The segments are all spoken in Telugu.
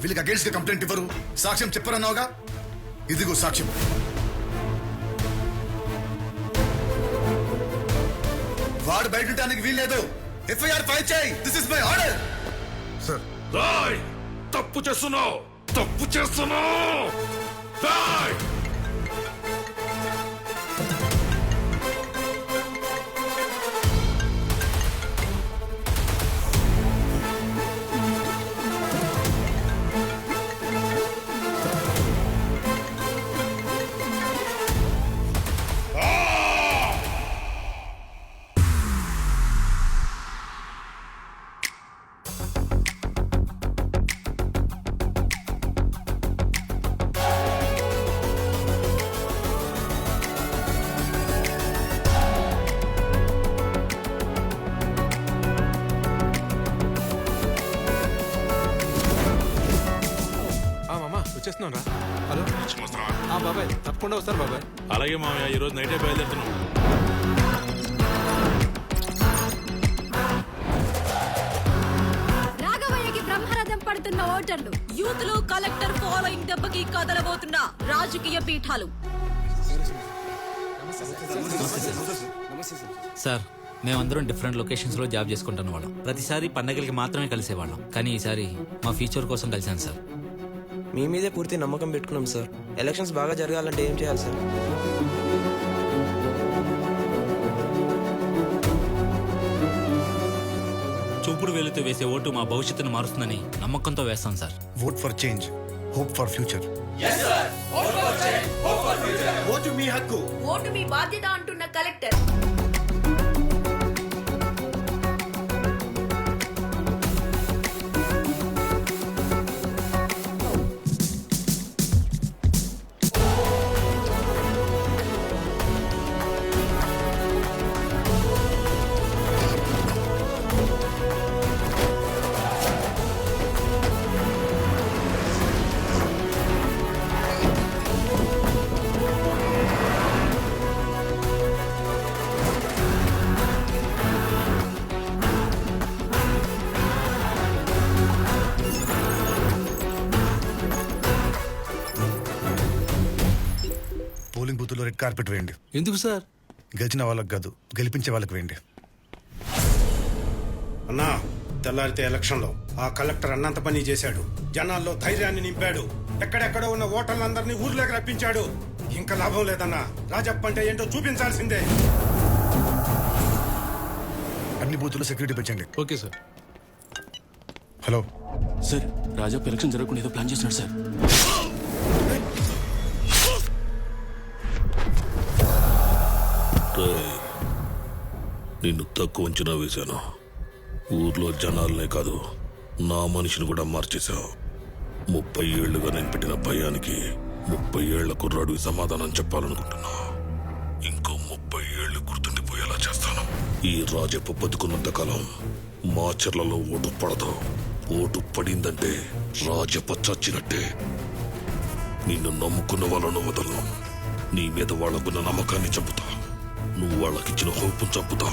వీళ్ళకి అగేన్స్ట్ గా కంప్లైంట్ ఇవ్వరు, సాక్ష్యం చెప్పరన్నావుగా, ఇదిగో సాక్ష్యం. వాడు బయట ఉండడానికి వీల్లేదు. ఎఫ్ఐఆర్ ఫైల్ చేయి. This is my order. Sir Roy, తప్పు చేస్తున్నావు. రాయ్, వచ్చేస్తున్నాం రా. హలో బాబాయ్, తప్పకుండా వస్తారు బాబాయ్. అలాగే మామయ్య, ఈరోజు నైటే బయలుదేరుతున్నాం. రాఘవయ్యకి బ్రహ్మరథం పడుతున్న ఓటర్లు, యూత్లు కలెక్టర్ ఫాలోయింగ్ దెబ్బకి కదలబోతున్న రాజకీయ పీఠాలు. సార్, మేమందరం డిఫరెంట్ లొకేషన్స్ లో జాబ్ చేసుకుంటున్న వాళ్ళం. ప్రతిసారి పండగలకి మాత్రమే కలిసేవాళ్ళం, కానీ ఈసారి మా ఫ్యూచర్ కోసం కలిసాను సార్. మీ మీదే పూర్తి నమ్మకం పెట్టుకున్నాం సార్. ఎలక్షన్స్ బాగా జరగాలంటే ఏం చేయాలి సార్? చూపుడు వేలుతో వేసే ఓటు మా భవిష్యత్తును మారుస్తుందని నమ్మకంతో వేస్తాం sir. Vote for change, hope for future. Vote మీ హక్కు, ఓటు మీ బాధ్యత అంటున్న కలెక్టర్. పోలింగ్ బూత్ లో రెడ్ కార్పెట్ వేయండి. ఎందుకు సార్? గెలిచిన వాళ్ళకి కాదు, గెలిపించే వాళ్ళకి వేయండి. అన్నా తెల్లారితే ఎలక్షన్ లో ఆ కలెక్టర్ అన్నంత పని చేశాడు. జనాల్లో ధైర్యాన్ని నింపాడు. ఎక్కడెక్కడో ఉన్న ఓటర్లందరినీ ఊర్లోకి రప్పించాడు. ఇంకా లాభం లేదన్నా. రాజప్ప అంటే ఏంటో చూపించాల్సిందే. అన్ని బూతుల్లో సెక్యూరిటీ పెంచండి. Okay sir. Hello sir, Rajappa election జరగకుండా ఏదో ప్లాన్ చేస్తున్నాడు సార్. నిన్ను తక్కువ అంచనా వేశాను. ఊర్లో జనాలనే కాదు, నా మనిషిని కూడా మార్చేశావు. 30 ఏళ్లుగా నేను పెట్టిన భయానికి 30 ఏళ్ల కుర్రాడికి సమాధానం చెప్పాలనుకుంటున్నా. ఇంకో 30 ఏళ్లు గుర్తుండిపోయేలా చేస్తాను. ఈ రాజప్ప బతుకున్నంత కాలం మాచర్లలో ఓటు పడదు. ఓటు పడిందంటే రాజప్ప చచ్చినట్టే. నిన్ను నమ్ముకున్న వాళ్ళను వదలను. నీ మీద వాళ్ళకున్న నమ్మకాన్ని చంపుతా. నువ్వు వాళ్ళకిచ్చిన హోపును చంపుతా.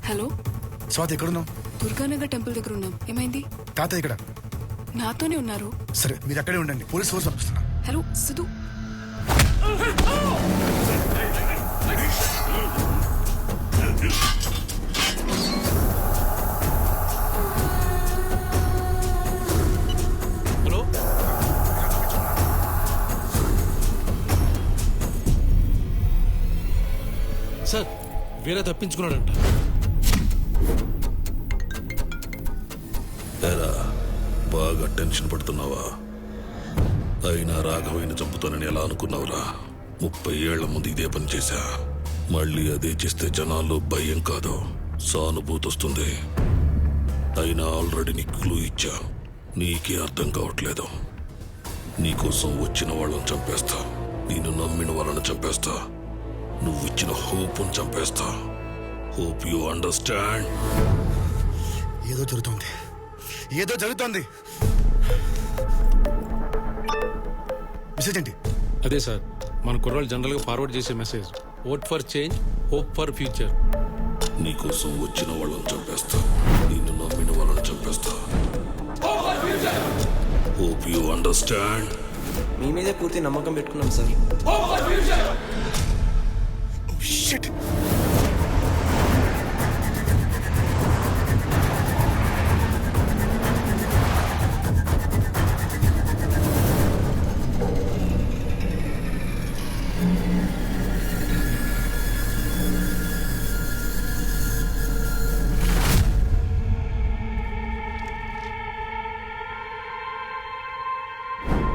హలో స్వాతి, ఎక్కడున్నావు? దుర్గానగర్ టెంపుల్ దగ్గర ఉన్నాం. ఏమైంది? తాత ఇక్కడ. నాతోనే ఉన్నారు. సరే, మీరు అక్కడే ఉండండి. పోలీస్ ఫోర్స్ పంపిస్తున్నా. హలో సిద్ధు. హలో సార్, వేరే తప్పించుకున్నాడంట. ఏరా, బాగా టెన్షన్ పడుతున్నావా? అయినా రాఘవయ్యని చంపుతానని ఎలా అనుకున్నావురా? 30 ఏళ్ల ముందు ఇదే పని చేశా. మళ్ళీ అదే చేస్తే జనాల్లో భయం కాదు, సానుభూతి వస్తుంది. అయినా ఆల్రెడీ నీకు క్లూ ఇచ్చా. నీకే అర్థం కావట్లేదు. నీకోసం వచ్చిన వాళ్ళని చంపేస్తా. నేను నమ్మిన వాళ్ళని చంపేస్తా. నువ్వు ఇచ్చిన హోప్ను చంపేస్తా. Hope you understand. ఏదో జరుగుతోంది, ఏదో జరుగుతోంది. మెసేజ్ ఏంటి? అదే సార్, మన కుర్రాళ్ళు జనరల్గా ఫార్వర్డ్ చేసే message. Vote for change, hope for future. నీకోసం వచ్చిన వాళ్ళని చంపేస్తా, నిన్ను నమ్మిన వాళ్ళని చంపేస్తా. Hope you understand. మీ మీదే పూర్తి నమ్మకం పెట్టుకున్నాం సార్.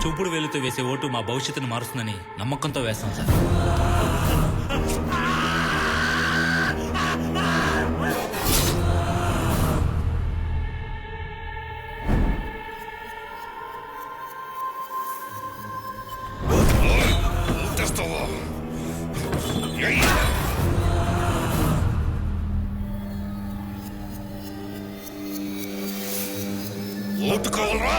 చూపుడు వేలుతో వేసే ఓటు మా భవిష్యత్తును మారుస్తుందని నమ్మకంతో వేస్తాం సార్. ఓటు కావాలరా?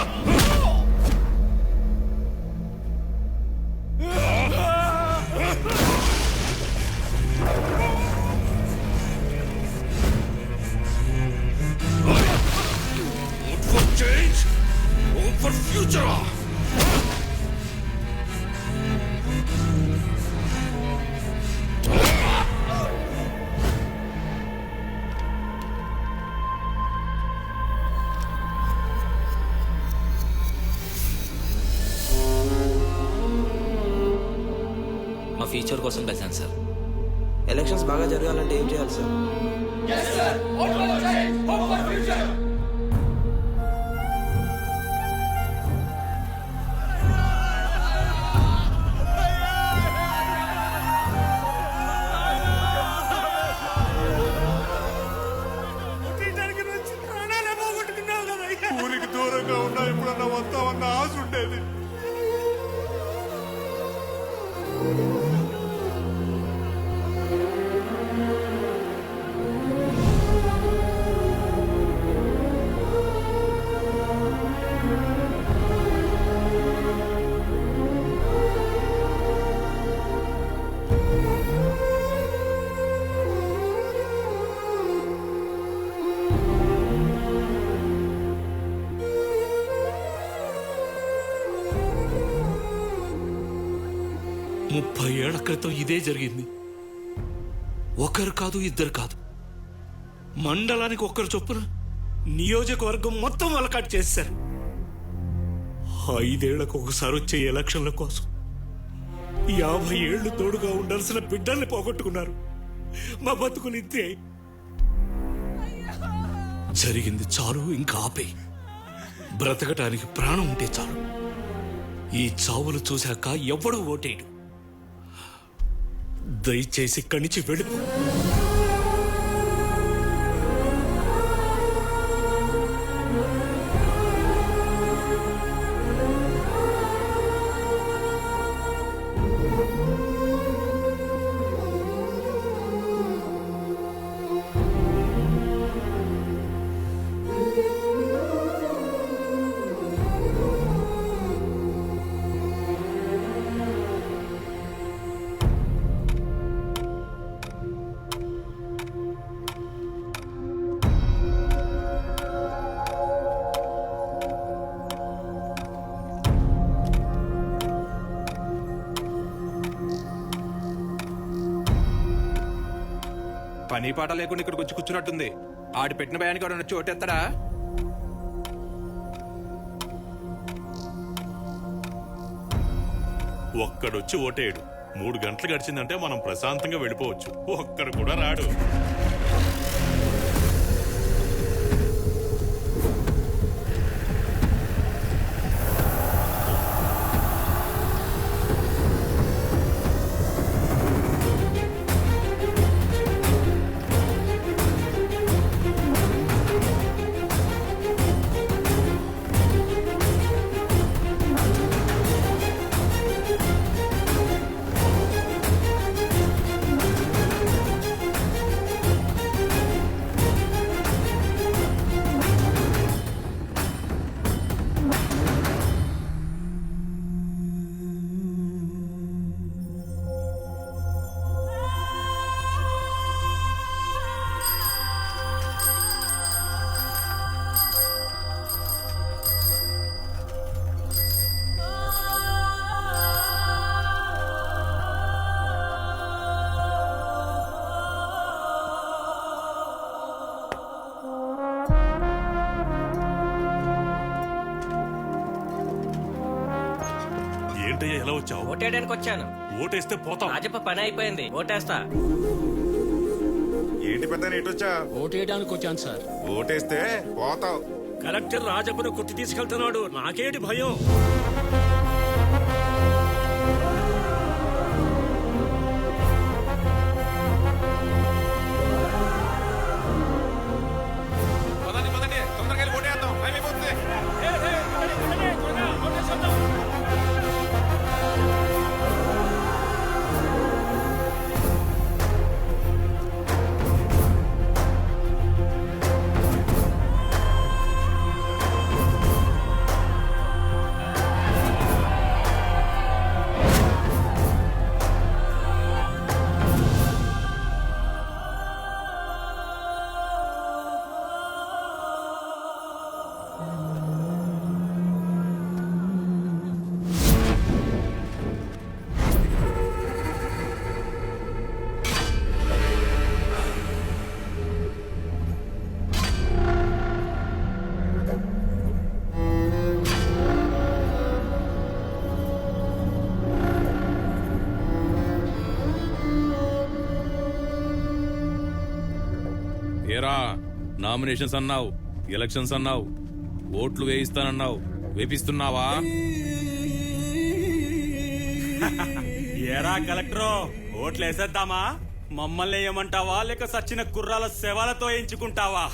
Vote for change, vote for future. మా ఫ్యూచర్ కోసం కలిసాను సార్. ఎలక్షన్స్ బాగా జరగాలంటే ఏం చేయాలి సార్? ఊరికి దూరంగా ఉన్నా ఎప్పుడన్నా వస్తామన్న ఆశ ఉండేది. ముప్పై ఏళ్ల క్రితం ఇదే జరిగింది. ఒకరు కాదు, ఇద్దరు కాదు, మండలానికి ఒక్కరు చొప్పున నియోజకవర్గం మొత్తం అలకాటు చేశారు. 5 ఏళ్లకు ఒకసారి వచ్చే ఎలక్షన్ల కోసం 50 ఏళ్లు తోడుగా ఉండాల్సిన బిడ్డల్ని పోగొట్టుకున్నారు. మా బతుకులు ఇంతే. జరిగింది చాలు, ఇంకా ఆపే. బ్రతకటానికి ప్రాణం ఉంటే చాలు. ఈ చావులు చూశాక ఎవ్వడూ ఓటేయడు. దయచేసి ఇక్కడి నుంచి వెళ్ళిపో. పని పాట లేకుండా ఇక్కడికి వచ్చి కూర్చున్నట్టుంది. ఆడి పెట్టిన భయానికి ఎవరైనా వచ్చి ఓటేస్తాడా? ఒక్కడొచ్చి ఓటేయడు. 3 గంటలు గడిచిందంటే మనం ప్రశాంతంగా వెళ్ళిపోవచ్చు. ఒక్కడు కూడా రాడు. ఏంటయ్యా ఎలా వచ్చావు? ఓటేయడానికి వచ్చాను. ఓటేస్తే పోతాం. రాజప్ప పని అయిపోయింది, ఓటేస్తా. ఏంటి పెద్ద ఎటొచ్చా? ఓటేయడానికి వచ్చాను సార్. ఓటేస్తే పోతావు. కలెక్టర్ రాజప్పను కొట్టి తీసుకెళ్తున్నాడు, నాకేంటి భయం? పదండి పదండి, తొందరగా వెళ్ళి ఓటేద్దాం, టైం అయిపోతుంది. ఏరా, నామినేషన్స్ అన్నావు, ఎలక్షన్స్ అన్నావు, ఓట్లు వేయిస్తానన్నావు, వేపిస్తున్నావా? ఏరా కలెక్టరు, ఓట్లు వేసేద్దామా? మమ్మల్ని ఏమంటావా, లేక సచ్చిన కుర్రాల శవాలతో ఎంచుకుంటావా?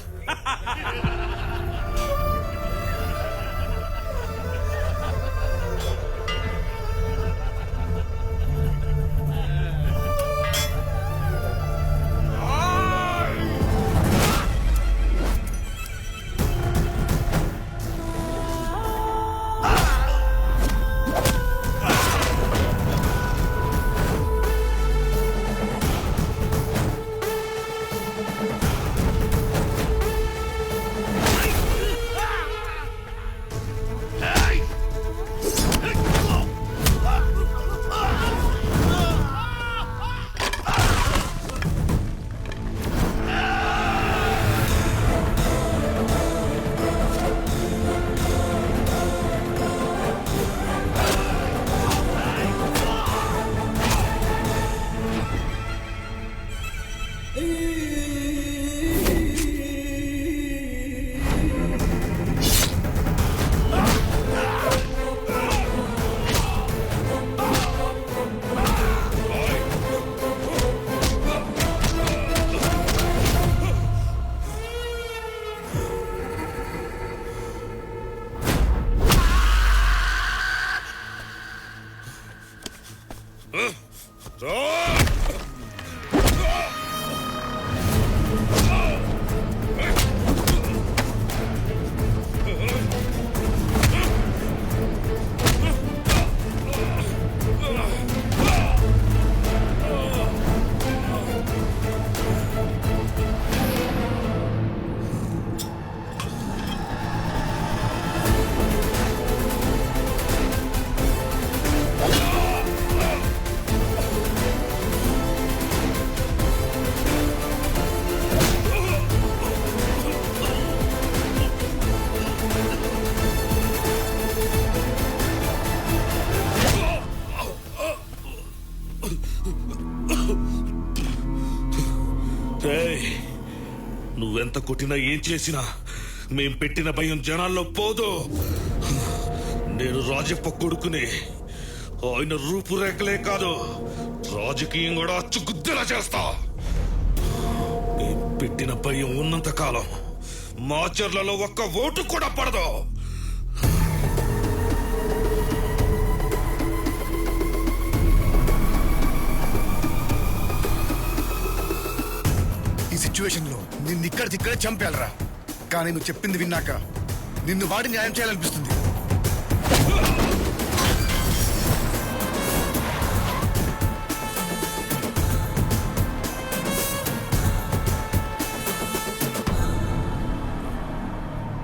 నువ్వెంత కొట్టినా ఏం చేసినా మేం పెట్టిన భయం జనాల్లో పోదు. నేను రాజప్ప కొడుకుని, ఆయన రూపురేఖలే కాదు రాజకీయం కూడా అచ్చుగుద్దేలా చేస్తా. మేం పెట్టిన భయం ఉన్నంత కాలం మాచర్లలో ఒక్క ఓటు కూడా పడదు. ఈ సిచ్యువేషన్ లో నిన్ను ఇక్కడికిక్కడే చంపేయాలరా. కానీ నువ్వు చెప్పింది విన్నాక నిన్ను వాడి న్యాయం చేయాలనిపిస్తుంది.